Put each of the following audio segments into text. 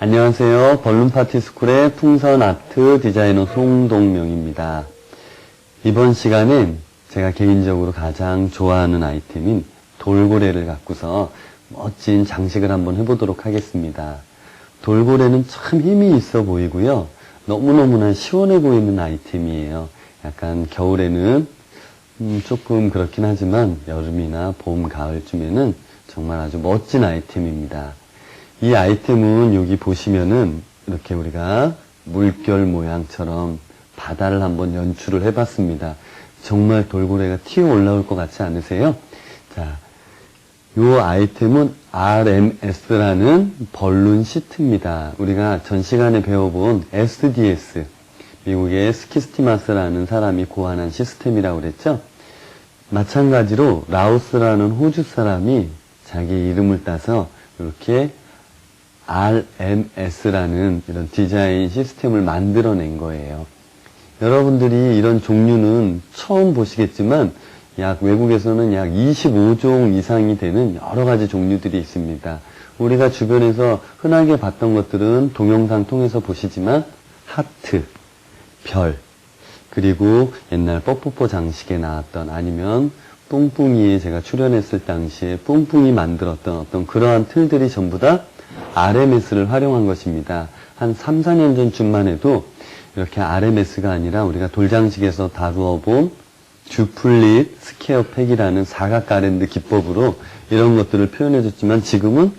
안녕하세요. 벌룬파티스쿨의 풍선아트 디자이너 송동명입니다. 이번 시간엔 제가 개인적으로 가장 좋아하는 아이템인 돌고래를 갖고서 멋진 장식을 한번 해보도록 하겠습니다. 돌고래는 참 힘이 있어 보이고요. 너무너무나 시원해 보이는 아이템이에요. 약간 겨울에는 조금 그렇긴 하지만 여름이나 봄, 가을쯤에는 정말 아주 멋진 아이템입니다. 이 아이템은 여기 보시면은 이렇게 우리가 물결 모양처럼 바다를 한번 연출을 해봤습니다. 정말 돌고래가 튀어 올라올 것 같지 않으세요? 자, 이 아이템은 RMS라는 벌룬 시트입니다. 우리가 전 시간에 배워본 SDS, 미국의 스키스티마스라는 사람이 고안한 시스템이라고 그랬죠? 마찬가지로 라오스라는 호주 사람이 자기 이름을 따서 이렇게 RMS라는 이런 디자인 시스템을 만들어낸 거예요. 여러분들이 이런 종류는 처음 보시겠지만 외국에서는 약 25종 이상이 되는 여러 가지 종류들이 있습니다. 우리가 주변에서 흔하게 봤던 것들은 동영상 통해서 보시지만 하트, 별, 그리고 옛날 뽀뽀뽀 장식에 나왔던 아니면 뿡뿡이에 제가 출연했을 당시에 뿡뿡이 만들었던 어떤 그러한 틀들이 전부 다 RMS를 활용한 것입니다. 한 3, 4년 전쯤만 해도 이렇게 RMS가 아니라 우리가 돌장식에서 다루어 본 듀플릿 스퀘어 팩이라는 사각 가랜드 기법으로 이런 것들을 표현해줬지만 지금은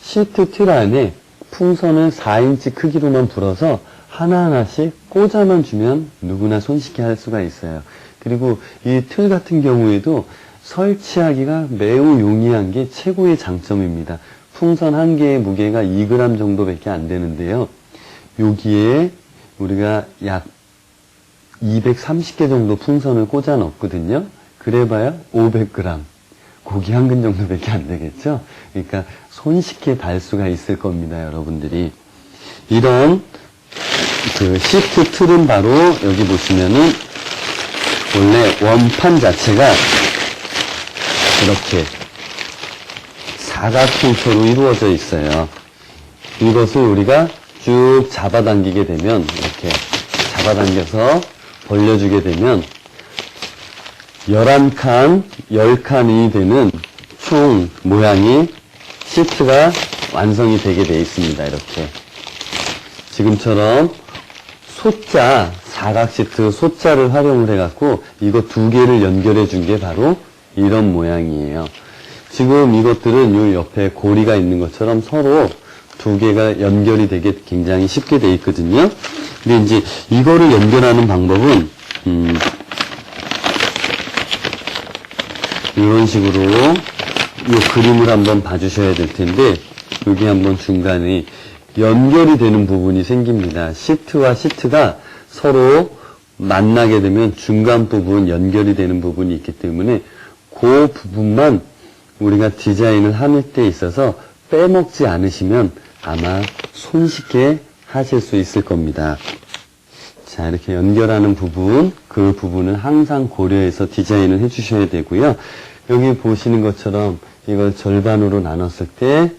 시트 틀 안에 풍선을 4인치 크기로만 불어서 하나하나씩 꽂아만 주면 누구나 손쉽게 할 수가 있어요. 그리고 이 틀 같은 경우에도 설치하기가 매우 용이한 게 최고의 장점입니다. 풍선 한 개의 무게가 2g 정도밖에 안 되는데요. 여기에 우리가 약 230개 정도 풍선을 꽂아 넣거든요. 그래봐야 500g, 고기 한 근 정도밖에 안 되겠죠. 그러니까 손쉽게 달 수가 있을 겁니다, 여러분들이. 이런 그 시트 틀은 바로 여기 보시면은 원래 원판 자체가 이렇게 사각형처로 이루어져 있어요. 이것을 우리가 쭉 잡아당기게 되면 이렇게 잡아당겨서 벌려주게 되면 11칸, 10칸이 되는 총 모양이 시트가 완성이 되게 되어 있습니다. 이렇게 지금처럼 소자, 사각 시트 소자를 활용을 해갖고 이거 두 개를 연결해 준 게 바로 이런 모양이에요. 지금 이것들은 요 옆에 고리가 있는 것처럼 서로 두 개가 연결이 되게 굉장히 쉽게 되어 있거든요. 근데 이제 이거를 연결하는 방법은 이런 식으로 이 그림을 한번 봐주셔야 될 텐데 여기 한번 중간에 연결이 되는 부분이 생깁니다. 시트와 시트가 서로 만나게 되면 중간 부분 연결이 되는 부분이 있기 때문에 그 부분만 우리가 디자인을 할 때 있어서 빼먹지 않으시면 아마 손쉽게 하실 수 있을 겁니다. 자, 이렇게 연결하는 부분, 그 부분은 항상 고려해서 디자인을 해주셔야 되고요. 여기 보시는 것처럼 이걸 절반으로 나눴을 때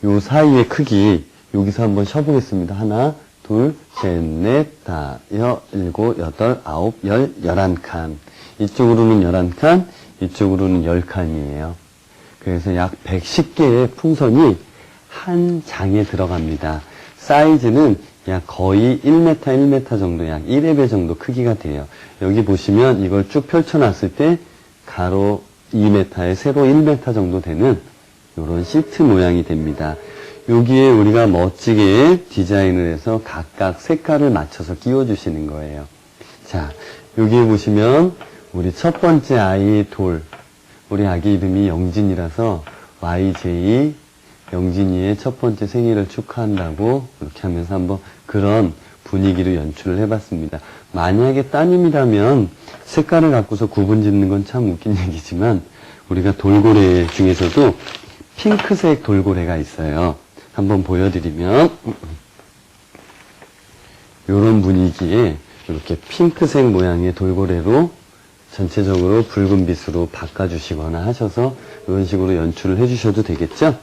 요 사이의 크기 여기서 한번 쉬어보겠습니다. 하나, 둘, 셋, 넷, 다, 일곱, 여덟, 아홉, 열, 11칸. 이쪽으로는 11칸, 이쪽으로는 10칸이에요. 그래서 약 110개의 풍선이 한 장에 들어갑니다. 사이즈는 약 거의 1m, 1m 정도, 약 1회 배 정도 크기가 돼요. 여기 보시면 이걸 쭉 펼쳐놨을 때 가로 2m에 세로 1m 정도 되는 이런 시트 모양이 됩니다. 여기에 우리가 멋지게 디자인을 해서 각각 색깔을 맞춰서 끼워주시는 거예요. 자, 여기에 보시면 우리 첫 번째 아이 돌, 우리 아기 이름이 영진이라서 YJ 영진이의 첫 번째 생일을 축하한다고 이렇게 하면서 한번 그런 분위기로 연출을 해봤습니다. 만약에 따님이라면 색깔을 갖고서 구분 짓는 건 참 웃긴 얘기지만 우리가 돌고래 중에서도 핑크색 돌고래가 있어요. 한번 보여드리면 이런 분위기에 이렇게 핑크색 모양의 돌고래로 전체적으로 붉은 빛으로 바꿔주시거나 하셔서 이런 식으로 연출을 해주셔도 되겠죠.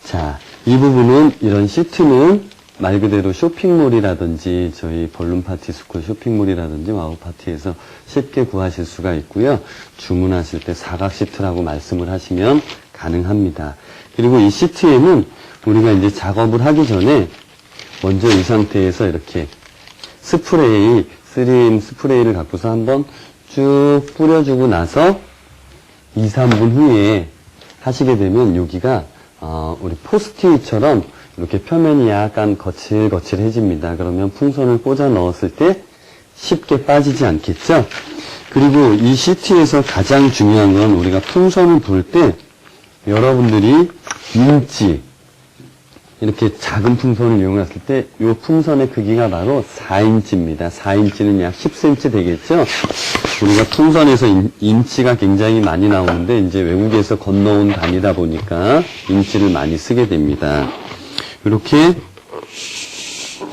자, 이 부분은, 이런 시트는 말 그대로 쇼핑몰이라든지 저희 벌룬 파티 스쿨 쇼핑몰이라든지 와우 파티에서 쉽게 구하실 수가 있고요. 주문하실 때 사각 시트라고 말씀을 하시면 가능합니다. 그리고 이 시트에는 우리가 이제 작업을 하기 전에 먼저 이 상태에서 이렇게 스프레이, 3M 스프레이를 갖고서 한번 쭉 뿌려주고 나서 2, 3분 후에 하시게 되면 여기가 우리 포스트잇처럼 이렇게 표면이 약간 거칠거칠해집니다. 그러면 풍선을 꽂아 넣었을 때 쉽게 빠지지 않겠죠? 그리고 이 시트에서 가장 중요한 건 우리가 풍선을 불 때 여러분들이 인치, 이렇게 작은 풍선을 이용했을 때 이 풍선의 크기가 바로 4인치입니다. 4인치는 약 10cm 되겠죠? 우리가 풍선에서 인치가 굉장히 많이 나오는데 이제 외국에서 건너온 단위다 보니까 인치를 많이 쓰게 됩니다. 이렇게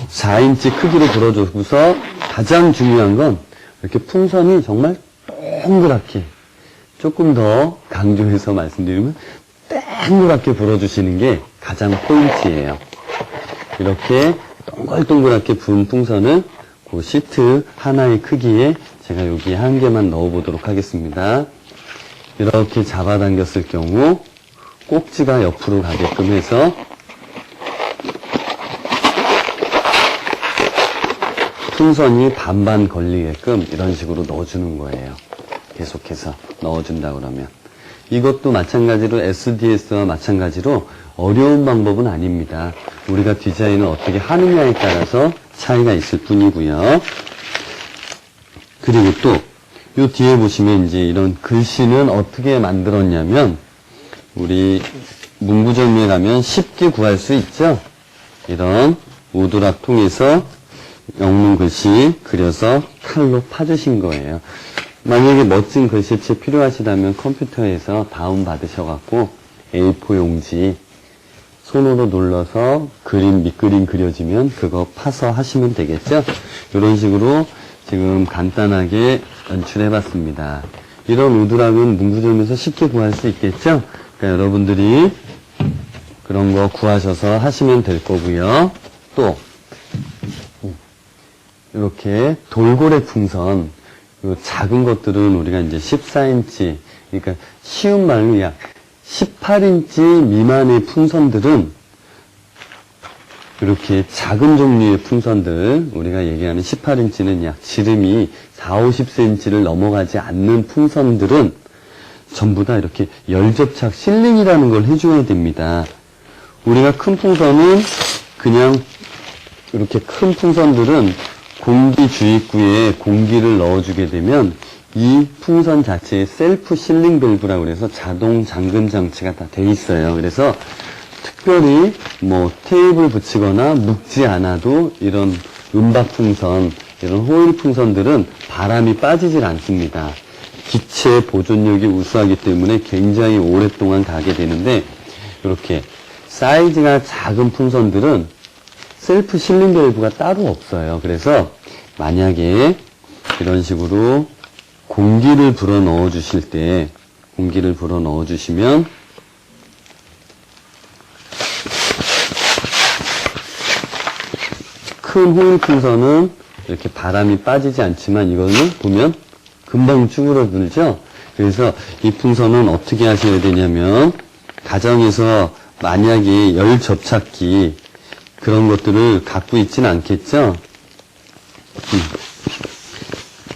4인치 크기로 불어주고서 가장 중요한 건 이렇게 풍선이 정말 동그랗게, 조금 더 강조해서 말씀드리면 동그랗게 불어주시는 게 가장 포인트예요. 이렇게 동글동글하게 부은 풍선을 그 시트 하나의 크기에 제가 여기 한 개만 넣어보도록 하겠습니다. 이렇게 잡아당겼을 경우 꼭지가 옆으로 가게끔 해서 풍선이 반반 걸리게끔 이런 식으로 넣어주는 거예요. 계속해서 넣어준다 그러면. 이것도 마찬가지로 SDS와 마찬가지로 어려운 방법은 아닙니다. 우리가 디자인을 어떻게 하느냐에 따라서 차이가 있을 뿐이고요. 그리고 또 이 뒤에 보시면 이제 이런 글씨는 어떻게 만들었냐면 우리 문구점에 가면 쉽게 구할 수 있죠. 이런 오두락 통해서 영문 글씨 그려서 칼로 파주신 거예요. 만약에 멋진 글씨체 필요하시다면 컴퓨터에서 다운 받으셔갖고 A4 용지 손으로 눌러서 밑그림 그려지면 그거 파서 하시면 되겠죠. 이런 식으로 지금 간단하게 연출해봤습니다. 이런 우드락은 문구점에서 쉽게 구할 수 있겠죠. 그러니까 여러분들이 그런 거 구하셔서 하시면 될 거고요. 또 이렇게 돌고래 풍선, 작은 것들은 우리가 이제 14인치, 그러니까 쉬운 말로 약 18인치 미만의 풍선들은 이렇게 작은 종류의 풍선들, 우리가 얘기하는 18인치는 약 지름이 4, 50cm를 넘어가지 않는 풍선들은 전부 다 이렇게 열접착 실링이라는 걸 해줘야 됩니다. 우리가 큰 풍선은 그냥 이렇게 큰 풍선들은 공기 주입구에 공기를 넣어주게 되면 이 풍선 자체에 셀프 실링 밸브라고 해서 자동 잠금 장치가 다 돼 있어요. 그래서 특별히 뭐 테이블 붙이거나 묶지 않아도 이런 은박 풍선, 이런 호일 풍선들은 바람이 빠지질 않습니다. 기체 보존력이 우수하기 때문에 굉장히 오랫동안 가게 되는데 이렇게 사이즈가 작은 풍선들은 셀프 실링 밸브가 따로 없어요. 그래서 만약에 이런 식으로 공기를 불어 넣어 주실 때, 공기를 불어 넣어 주시면 큰 호일 풍선은 이렇게 바람이 빠지지 않지만 이거는 보면 금방 쭈그러들죠. 그래서 이 풍선은 어떻게 하셔야 되냐면 가정에서 만약에 열 접착기 그런 것들을 갖고 있지는 않겠죠.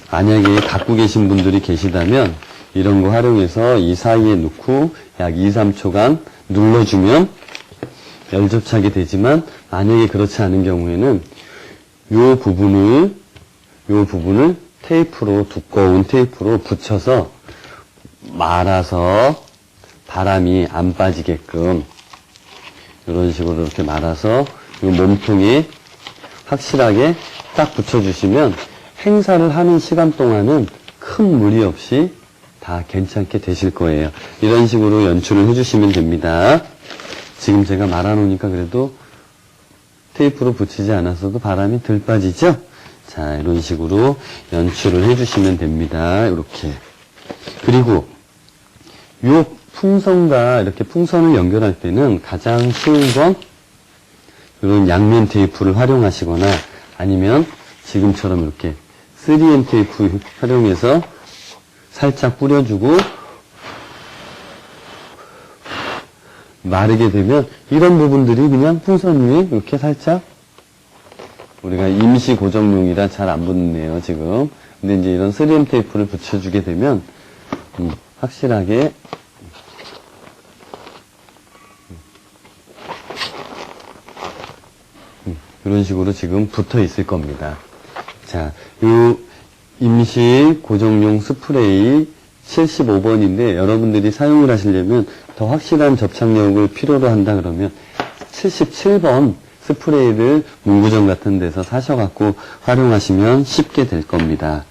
만약에 갖고 계신 분들이 계시다면 이런 거 활용해서 이 사이에 넣고 약 2, 3초간 눌러주면 열접착이 되지만 만약에 그렇지 않은 경우에는 요 부분을 테이프로, 두꺼운 테이프로 붙여서 말아서 바람이 안 빠지게끔 이런 식으로 이렇게 말아서 이 몸통에 확실하게 딱 붙여주시면 행사를 하는 시간 동안은 큰 무리 없이 다 괜찮게 되실 거예요. 이런 식으로 연출을 해주시면 됩니다. 지금 제가 말아놓으니까 그래도 테이프로 붙이지 않았어도 바람이 덜 빠지죠? 자, 이런 식으로 연출을 해주시면 됩니다. 이렇게. 그리고 요 풍선과 이렇게 풍선을 연결할 때는 가장 쉬운 건 이런 양면 테이프를 활용하시거나 아니면 지금처럼 이렇게 3M 테이프 활용해서 살짝 뿌려주고 마르게 되면 이런 부분들이 그냥 풍선 위에 이렇게 살짝 우리가 임시 고정용이라 잘 안 붙네요, 지금. 근데 이제 이런 3M 테이프를 붙여주게 되면 확실하게 이런 식으로 지금 붙어 있을 겁니다. 자, 요 임시 고정용 스프레이 75번인데 여러분들이 사용을 하시려면 더 확실한 접착력을 필요로 한다 그러면 77번 스프레이를 문구점 같은 데서 사셔갖고 활용하시면 쉽게 될 겁니다.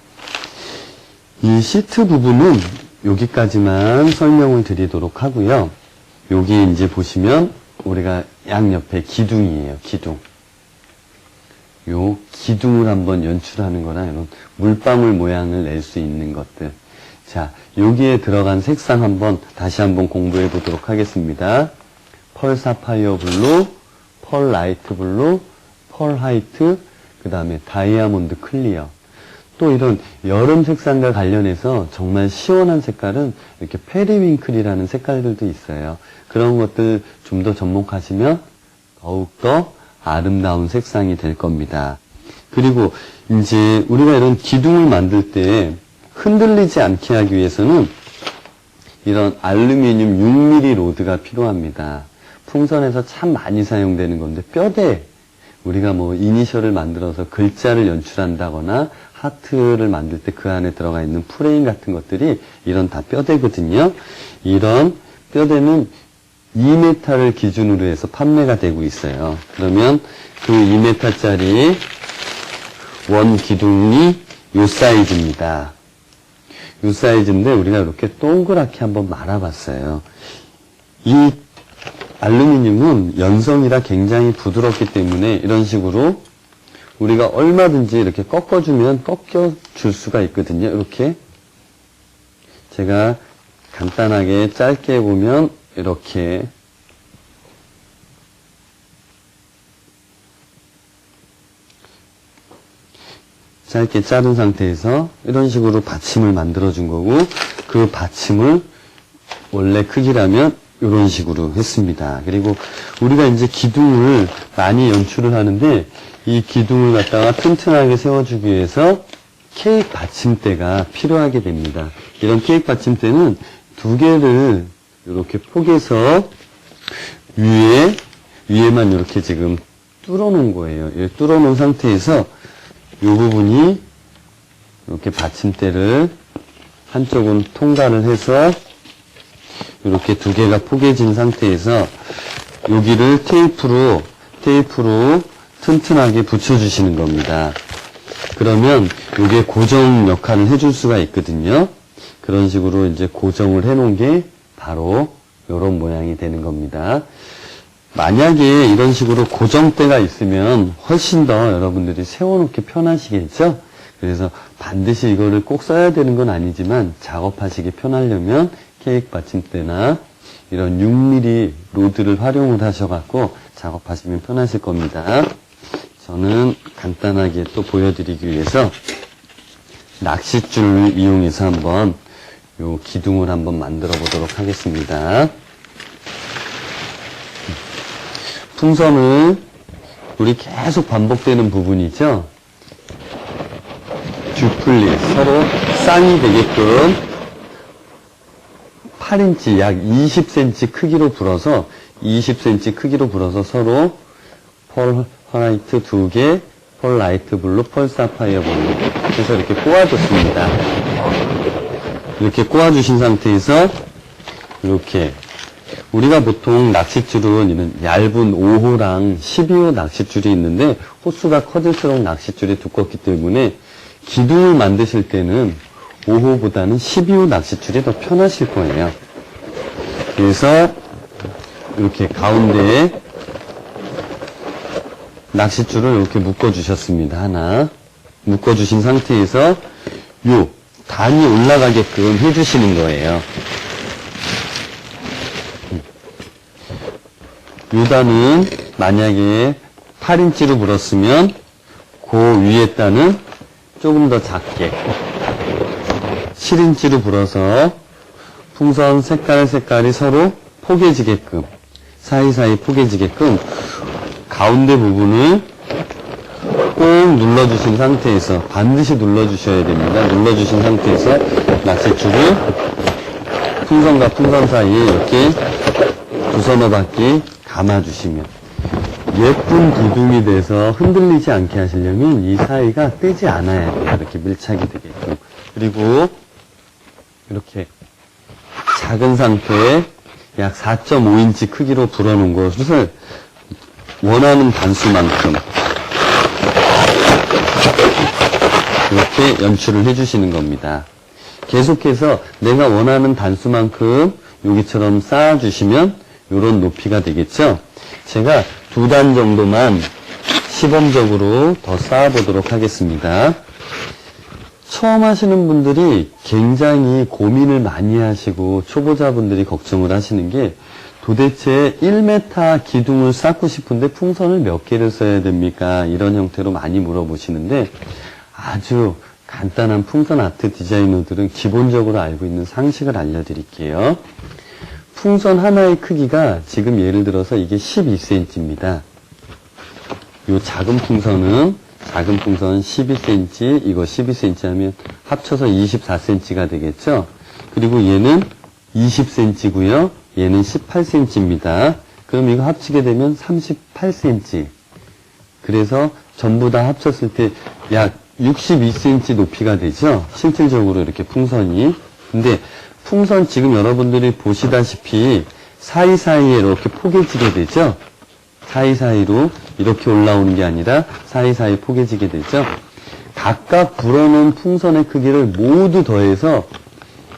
이 시트 부분은 여기까지만 설명을 드리도록 하고요. 여기 이제 보시면 우리가 양옆에 기둥이에요. 기둥. 요 기둥을 한번 연출하는 거나 이런 물방울 모양을 낼 수 있는 것들. 자, 여기에 들어간 색상 다시 한번 공부해 보도록 하겠습니다. 펄 사파이어 블루, 펄 라이트 블루, 펄 화이트, 그 다음에 다이아몬드 클리어. 또 이런 여름 색상과 관련해서 정말 시원한 색깔은 이렇게 페리윙클이라는 색깔들도 있어요. 그런 것들 좀 더 접목하시면 더욱더 아름다운 색상이 될 겁니다. 그리고 이제 우리가 이런 기둥을 만들 때 흔들리지 않게 하기 위해서는 이런 알루미늄 6mm 로드가 필요합니다. 풍선에서 참 많이 사용되는 건데 뼈대, 우리가 뭐 이니셜을 만들어서 글자를 연출한다거나 하트를 만들 때 그 안에 들어가 있는 프레임 같은 것들이 이런 다 뼈대거든요. 이런 뼈대는 2m를 기준으로 해서 판매가 되고 있어요. 그러면 그 2m짜리 원 기둥이 요 사이즈입니다. 요 사이즈인데 우리가 이렇게 동그랗게 한번 말아봤어요. 이 알루미늄은 연성이라 굉장히 부드럽기 때문에 이런 식으로 우리가 얼마든지 이렇게 꺾어주면 꺾여줄 수가 있거든요. 이렇게 제가 간단하게 짧게 보면 이렇게 짧게 자른 상태에서 이런 식으로 받침을 만들어 준 거고 그 받침을 원래 크기라면 이런 식으로 했습니다. 그리고 우리가 이제 기둥을 많이 연출을 하는데 이 기둥을 갖다가 튼튼하게 세워주기 위해서 케이크 받침대가 필요하게 됩니다. 이런 케이크 받침대는 두 개를 이렇게 포개서 위에만 이렇게 지금 뚫어 놓은 거예요. 뚫어 놓은 상태에서 이 부분이 이렇게 받침대를 한쪽은 통과를 해서 이렇게 두 개가 포개진 상태에서 여기를 테이프로 튼튼하게 붙여주시는 겁니다. 그러면 이게 고정 역할을 해줄 수가 있거든요. 그런 식으로 이제 고정을 해놓은 게 바로 이런 모양이 되는 겁니다. 만약에 이런 식으로 고정대가 있으면 훨씬 더 여러분들이 세워놓기 편하시겠죠? 그래서 반드시 이거를 꼭 써야 되는 건 아니지만 작업하시기 편하려면 케이크 받침대나 이런 6mm 로드를 활용을 하셔갖고 작업하시면 편하실 겁니다. 저는 간단하게 또 보여드리기 위해서 낚싯줄을 이용해서 한번 요 기둥을 한번 만들어 보도록 하겠습니다. 풍선을 우리 계속 반복되는 부분이죠. 듀플릿, 서로 쌍이 되게끔 8인치 약 20cm 크기로 불어서 20cm 크기로 불어서 서로 펄 화이트 2개, 펄 라이트 블루, 펄 사파이어 블루 그래서 이렇게 꼬아줬습니다. 이렇게 꼬아주신 상태에서 이렇게 우리가 보통 낚싯줄은 이런 얇은 5호랑 12호 낚싯줄이 있는데 호수가 커질수록 낚싯줄이 두껍기 때문에 기둥을 만드실 때는 5호보다는 12호 낚싯줄이 더 편하실 거예요. 그래서 이렇게 가운데에 낚싯줄을 이렇게 묶어주셨습니다. 하나 묶어주신 상태에서 요 단이 올라가게끔 해주시는 거예요. 단은 만약에 8인치로 불었으면 그 위에 단은 조금 더 작게 7인치로 불어서 풍선 색깔이 서로 포개지게끔 사이사이 포개지게끔 가운데 부분을 꼭 눌러주신 상태에서 반드시 눌러주셔야 됩니다. 눌러주신 상태에서 낚싯줄을 풍선과 풍선 사이에 이렇게 두 서너 바퀴 감아주시면 예쁜 기둥이 돼서 흔들리지 않게 하시려면 이 사이가 떼지 않아야 돼요. 이렇게 밀착이 되게끔. 그리고 이렇게 작은 상태에 약 4.5인치 크기로 불어놓은 것을 원하는 단수만큼 이렇게 연출을 해주시는 겁니다. 계속해서 내가 원하는 단수만큼 여기처럼 쌓아주시면 이런 높이가 되겠죠. 제가 2단 정도만 시범적으로 더 쌓아보도록 하겠습니다. 처음 하시는 분들이 굉장히 고민을 많이 하시고 초보자분들이 걱정을 하시는 게 도대체 1m 기둥을 쌓고 싶은데 풍선을 몇 개를 써야 됩니까? 이런 형태로 많이 물어보시는데 아주 간단한 풍선 아트 디자이너들은 기본적으로 알고 있는 상식을 알려드릴게요. 풍선 하나의 크기가 지금 예를 들어서 이게 12cm입니다. 요 작은 풍선 12cm, 이거 12cm 하면 합쳐서 24cm가 되겠죠? 그리고 얘는 20cm고요. 얘는 18cm입니다. 그럼 이거 합치게 되면 38cm. 그래서 전부 다 합쳤을 때 약 62cm 높이가 되죠? 실질적으로 이렇게 풍선이. 근데 풍선 지금 여러분들이 보시다시피 사이사이에 이렇게 포개지게 되죠? 사이사이로 이렇게 올라오는 게 아니라 사이사이 포개지게 되죠? 각각 불어놓은 풍선의 크기를 모두 더해서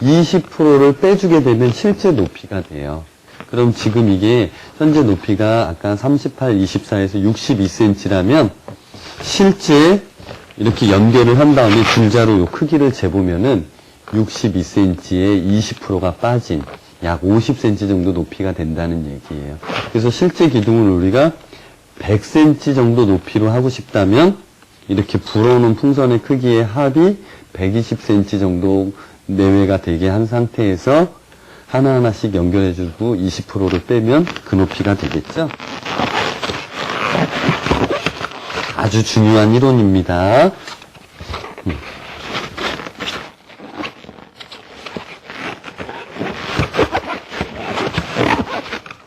20%를 빼주게 되면 실제 높이가 돼요. 그럼 지금 이게 현재 높이가 아까 38, 24에서 62cm라면 실제 이렇게 연결을 한 다음에 줄자로 요 크기를 재보면은 62cm에 20%가 빠진 약 50cm 정도 높이가 된다는 얘기예요. 그래서 실제 기둥을 우리가 100cm 정도 높이로 하고 싶다면 이렇게 불어놓은 풍선의 크기의 합이 120cm 정도 내외가 되게 한 상태에서 하나하나씩 연결해주고 20%를 빼면 그 높이가 되겠죠? 아주 중요한 이론입니다.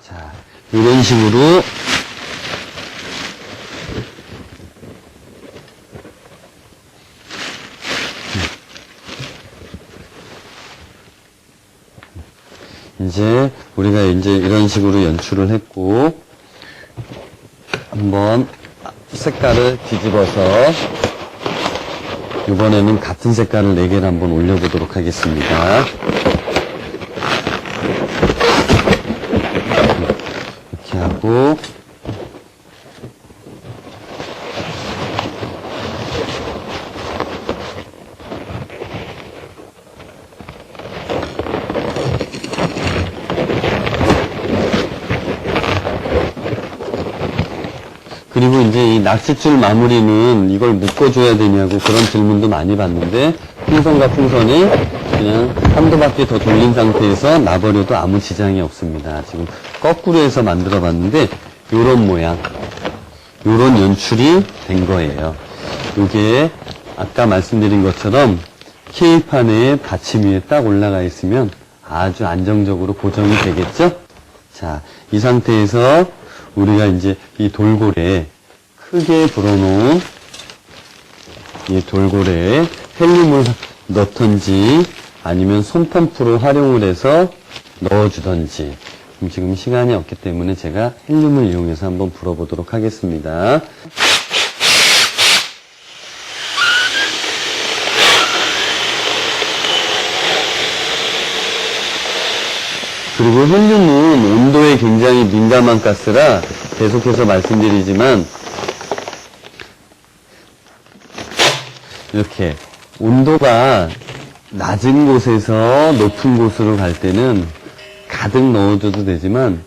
자, 이런 식으로 이제 우리가 이런 식으로 연출을 했고 한번 색깔을 뒤집어서 이번에는 같은 색깔을 4개를 한번 올려보도록 하겠습니다. 이렇게 하고 그리고 이제 이 낚싯줄 마무리는 이걸 묶어줘야 되냐고 그런 질문도 많이 받는데 풍선과 풍선이 그냥 한두 바퀴 더 돌린 상태에서 놔버려도 아무 지장이 없습니다. 지금 거꾸로 해서 만들어 봤는데 요런 모양, 요런 연출이 된 거예요. 요게 아까 말씀드린 것처럼 K판에 받침 위에 딱 올라가 있으면 아주 안정적으로 고정이 되겠죠? 자, 이 상태에서 우리가 이제 이 돌고래에 크게 불어놓은 이 돌고래에 헬륨을 넣던지 아니면 손펌프로 활용을 해서 넣어주던지 지금 시간이 없기 때문에 제가 헬륨을 이용해서 한번 불어보도록 하겠습니다. 그리고 헬륨은 온도에 굉장히 민감한 가스라 계속해서 말씀드리지만 이렇게 온도가 낮은 곳에서 높은 곳으로 갈 때는 가득 넣어줘도 되지만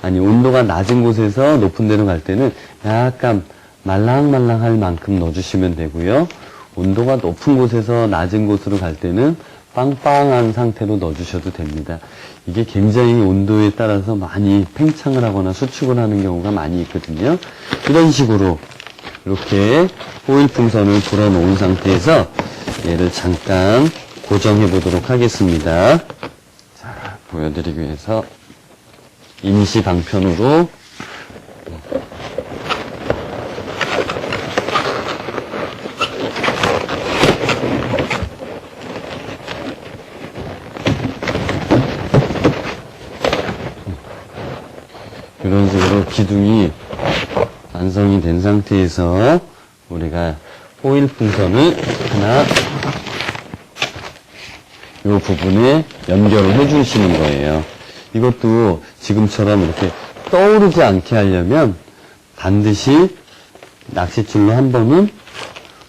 아니, 온도가 낮은 곳에서 높은 데로 갈 때는 약간 말랑말랑할 만큼 넣어주시면 되고요. 온도가 높은 곳에서 낮은 곳으로 갈 때는 빵빵한 상태로 넣어주셔도 됩니다. 이게 굉장히 온도에 따라서 많이 팽창을 하거나 수축을 하는 경우가 많이 있거든요. 이런 식으로 이렇게 호일 풍선을 불어놓은 상태에서 얘를 잠깐 고정해 보도록 하겠습니다. 자, 보여드리기 위해서 임시 방편으로 이런 식으로 기둥이 완성이 된 상태에서 우리가 호일 풍선을 하나 이 부분에 연결을 해주시는 거예요. 이것도 지금처럼 이렇게 떠오르지 않게 하려면 반드시 낚싯줄로 한 번은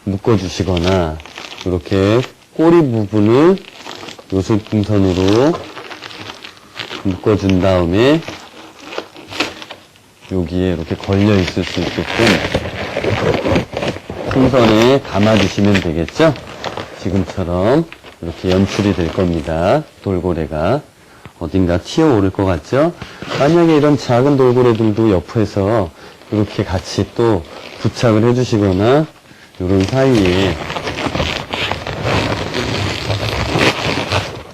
묶어주시거나 이렇게 꼬리 부분을 요술풍선으로 묶어준 다음에 여기에 이렇게 걸려 있을 수 있게끔 풍선에 감아주시면 되겠죠? 지금처럼 이렇게 연출이 될 겁니다. 돌고래가 어딘가 튀어오를 것 같죠? 만약에 이런 작은 돌고래들도 옆에서 이렇게 같이 또 부착을 해주시거나 이런 사이에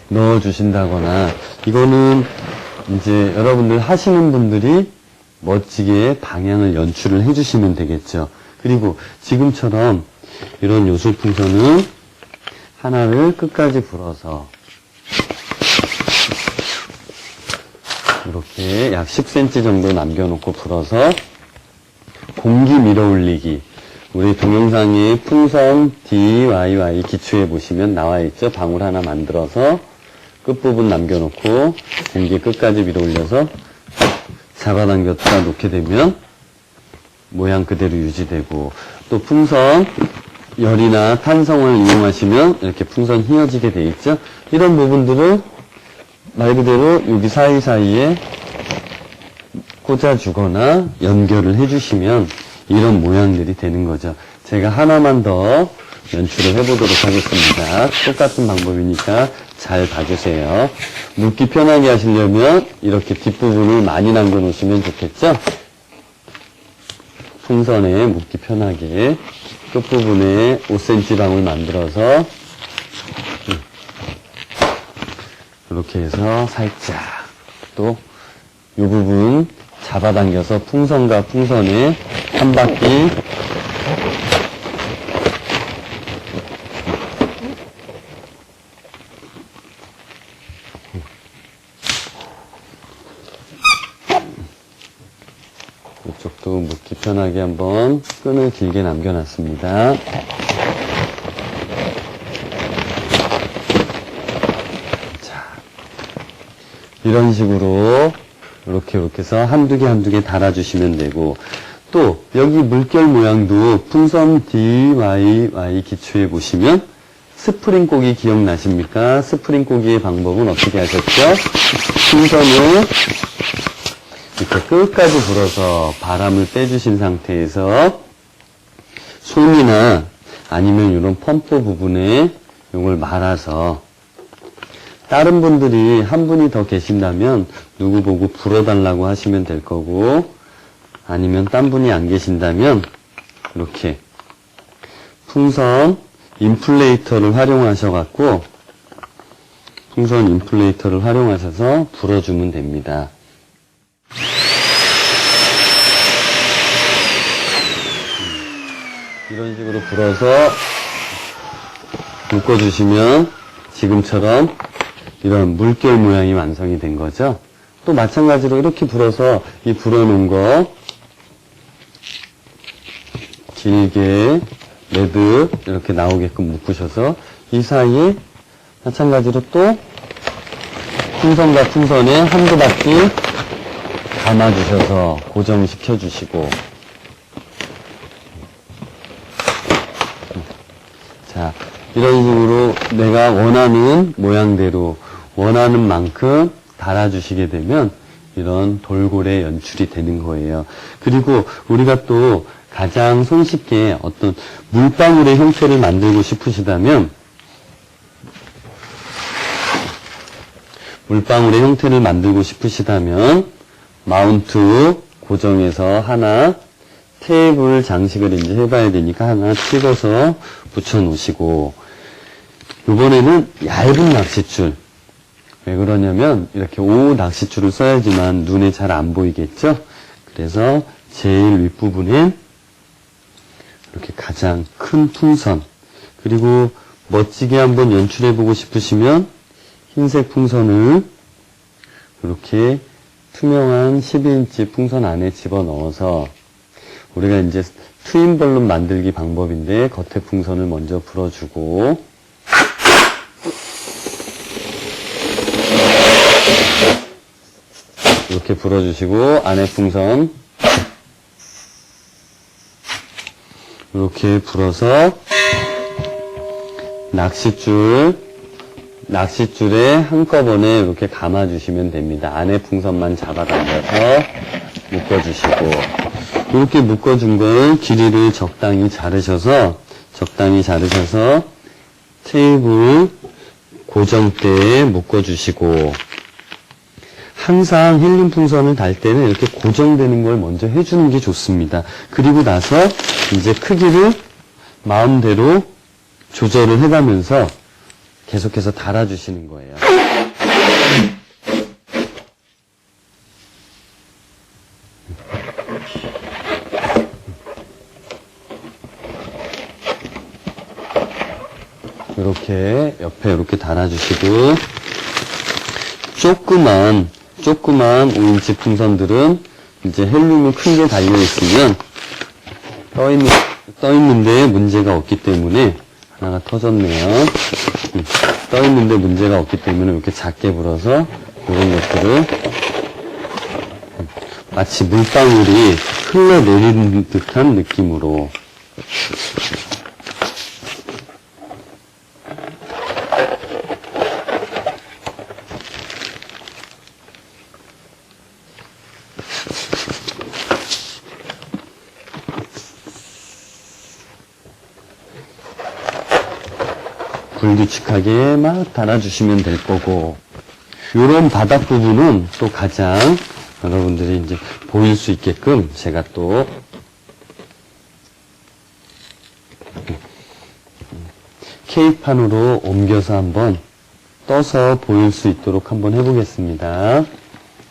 넣어주신다거나 이거는 이제 여러분들 하시는 분들이 멋지게 방향을 연출을 해주시면 되겠죠. 그리고 지금처럼 이런 요술풍선은 하나를 끝까지 불어서 이렇게 약 10cm 정도 남겨놓고 불어서 공기 밀어올리기. 우리 동영상에 풍선 DIY 기초에 보시면 나와 있죠. 방울 하나 만들어서 끝부분 남겨놓고 공기 끝까지 밀어올려서 잡아당겼다 놓게 되면 모양 그대로 유지되고, 또 풍선 열이나 탄성을 이용하시면 이렇게 풍선 휘어지게 돼 있죠. 이런 부분들을 말 그대로 여기 사이사이에 꽂아주거나 연결을 해주시면 이런 모양들이 되는 거죠. 제가 하나만 더 연출을 해보도록 하겠습니다. 똑같은 방법이니까 잘 봐주세요. 묶기 편하게 하시려면 이렇게 뒷부분을 많이 남겨 놓으시면 좋겠죠? 풍선에 묶기 편하게 끝부분에 5cm 방울 만들어서 이렇게 해서 살짝 또 이 부분 잡아당겨서 풍선과 풍선에 한 바퀴 이쪽도 묶기 편하게 한번 끈을 길게 남겨놨습니다. 자, 이런 식으로 이렇게 해서 한두 개 달아주시면 되고, 또 여기 물결 모양도 풍선 DIY 기초에 보시면 스프링 꼬기 기억나십니까? 스프링 꼬기의 방법은 어떻게 하셨죠? 풍선을 이렇게 끝까지 불어서 바람을 빼주신 상태에서 손이나 아니면 이런 펌프 부분에 이걸 말아서, 다른 분들이 한 분이 더 계신다면 누구 보고 불어달라고 하시면 될 거고, 아니면 딴 분이 안 계신다면 이렇게 풍선 인플레이터를 활용하셔서 불어주면 됩니다. 이런 식으로 불어서 묶어주시면 지금처럼 이런 물결 모양이 완성이 된 거죠. 또 마찬가지로 이렇게 불어서 이 불어놓은 거 길게 레드 이렇게 나오게끔 묶으셔서 이 사이에 마찬가지로 또 풍선과 풍선에 한두 바퀴 감아주셔서 고정시켜 주시고, 자, 이런 식으로 내가 원하는 모양대로 원하는 만큼 달아주시게 되면 이런 돌고래 연출이 되는 거예요. 그리고 우리가 또 가장 손쉽게 어떤 물방울의 형태를 만들고 싶으시다면 마운트 고정해서 하나 테이블 장식을 이제 해봐야 되니까 하나 찍어서 붙여 놓으시고, 이번에는 얇은 낚싯줄. 왜 그러냐면 이렇게 오 낚싯줄을 써야지만 눈에 잘 안 보이겠죠? 그래서 제일 윗부분엔 이렇게 가장 큰 풍선, 그리고 멋지게 한번 연출해보고 싶으시면 흰색 풍선을 이렇게 투명한 12인치 풍선 안에 집어넣어서, 우리가 이제 트윈벌룬 만들기 방법인데 겉에 풍선을 먼저 불어주고, 이렇게 불어주시고 안에 풍선 이렇게 불어서 낚싯줄에 한꺼번에 이렇게 감아주시면 됩니다. 안에 풍선만 잡아당겨서 묶어주시고, 이렇게 묶어준 걸 길이를 적당히 자르셔서 테이블 고정대에 묶어주시고, 항상 힐링 풍선을 달 때는 이렇게 고정되는 걸 먼저 해주는 게 좋습니다. 그리고 나서 이제 크기를 마음대로 조절을 해가면서 계속해서 달아주시는 거예요. 이렇게 옆에 이렇게 달아주시고, 조그만 5인치 풍선들은 이제 헬륨이 큰 게 달려있으면 떠있는데 문제가 없기 때문에, 하나가 터졌네요. 떠있는데 문제가 없기 때문에 이렇게 작게 불어서 이런 것들을 마치 물방울이 흘러내리는 듯한 느낌으로 불규칙하게 막 달아주시면 될 거고, 이런 바닥 부분은 또 가장 여러분들이 이제 보일 수 있게끔 제가 또 케이크판으로 옮겨서 한번 떠서 보일 수 있도록 한번 해보겠습니다.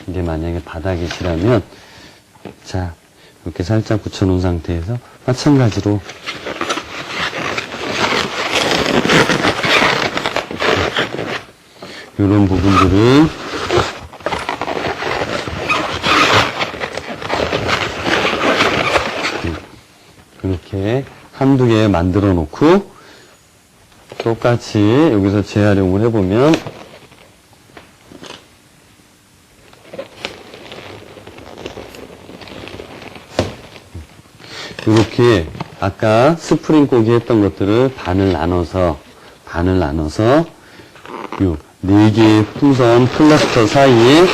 이게 만약에 바닥이시라면, 자, 이렇게 살짝 붙여놓은 상태에서 마찬가지로 이런 부분들을 이렇게 한두 개 만들어 놓고, 똑같이 여기서 재활용을 해보면 이렇게 아까 스프링 꼬기 했던 것들을 반을 나눠서 요 4개의 풍선 클러스터 사이에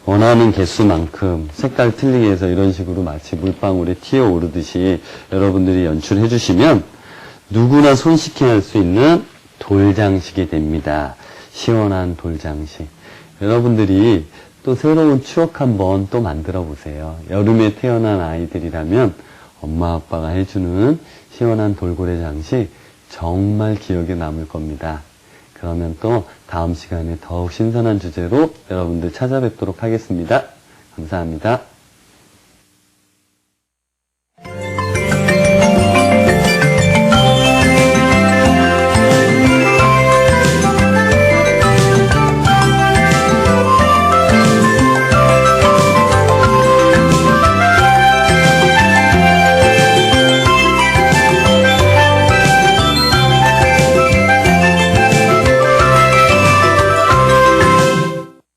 원하는 개수만큼 색깔 틀리게 해서 이런 식으로 마치 물방울이 튀어 오르듯이 여러분들이 연출해 주시면 누구나 손쉽게 할 수 있는 돌장식이 됩니다. 시원한 돌장식. 여러분들이 또 새로운 추억 한번 또 만들어 보세요. 여름에 태어난 아이들이라면 엄마 아빠가 해주는 시원한 돌고래 장식 정말 기억에 남을 겁니다. 그러면 또 다음 시간에 더욱 신선한 주제로 여러분들 찾아뵙도록 하겠습니다. 감사합니다.